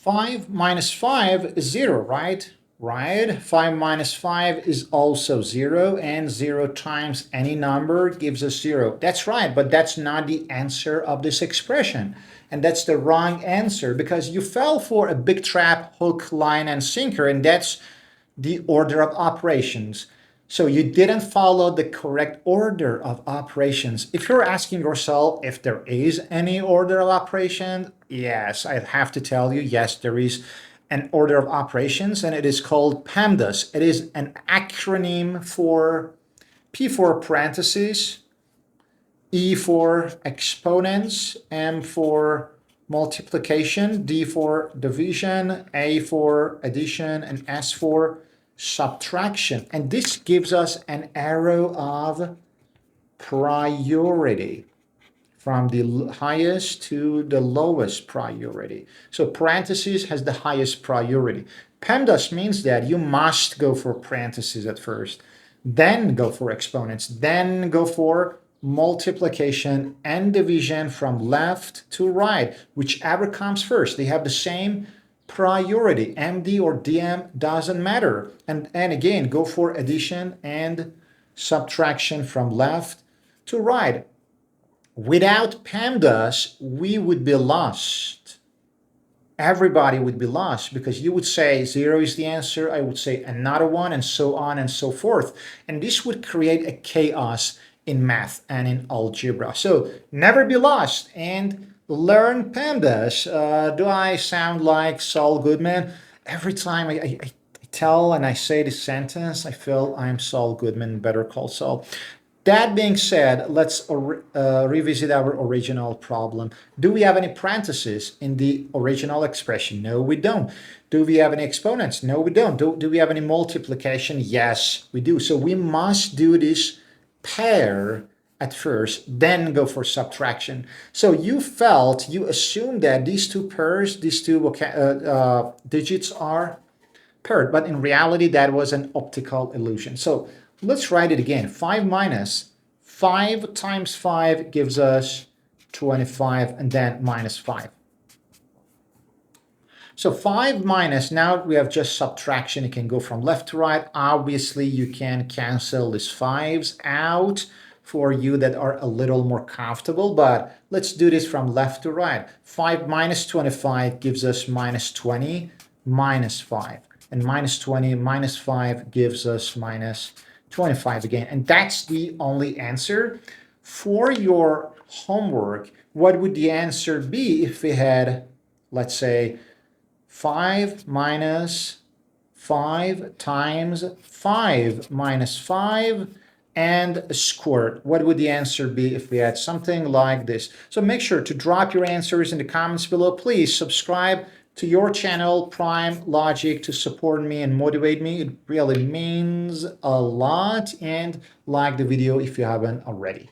5 minus 5 is 0, right? Right. 5 minus 5 is also 0, and 0 times any number gives us 0. That's right, but that's not the answer of this expression. And that's the wrong answer because you fell for a big trap, hook, line, and sinker, and that's the order of operations. So you didn't follow the correct order of operations. If you're asking yourself if there is any order of operation, yes, I have to tell you, yes, there is an order of operations, and it is called PEMDAS. It is an acronym for P for parentheses, E for exponents, M for multiplication, D for division, A for addition, and S for subtraction. And this gives us an arrow of priority from the highest to the lowest priority. So parentheses has the highest priority. PEMDAS means that you must go for parentheses at first, then go for exponents, then go for multiplication and division from left to right, whichever comes first. They have the same priority. MD or DM doesn't matter. And again, go for addition and subtraction from left to right. Without PEMDAS, we would be lost. Everybody would be lost because you would say 0 is the answer, I would say another one, and so on and so forth. And this would create a chaos in math and in algebra. So never be lost and learn PEMDAS. Do I sound like Saul Goodman? Every time I tell and I say this sentence, I feel I'm Saul Goodman, Better Call Saul. That being said, let's revisit our original problem. Do we have any parentheses in the original expression? No, we don't. Do we have any exponents? No, we don't. Do we have any multiplication? Yes, we do. So we must do this pair at first, then go for subtraction. So you assumed that these two pairs, these two digits are paired, but in reality, that was an optical illusion. So let's write it again. 5 minus 5 times 5 gives us 25, and then minus 5. So 5 minus, now we have just subtraction. It can go from left to right. Obviously, you can cancel these 5s out for you that are a little more comfortable, but let's do this from left to right. 5 minus 25 gives us minus 20, minus 5. And minus 20 minus 5 gives us minus 25 again. And that's the only answer. For your homework, what would the answer be if we had, let's say, 5 minus 5 times 5 minus 5 and squared? What would the answer be if we had something like this? So make sure to drop your answers in the comments below. Please subscribe to your channel, Prime Logic, to support me and motivate me. It really means a lot. And like the video if you haven't already.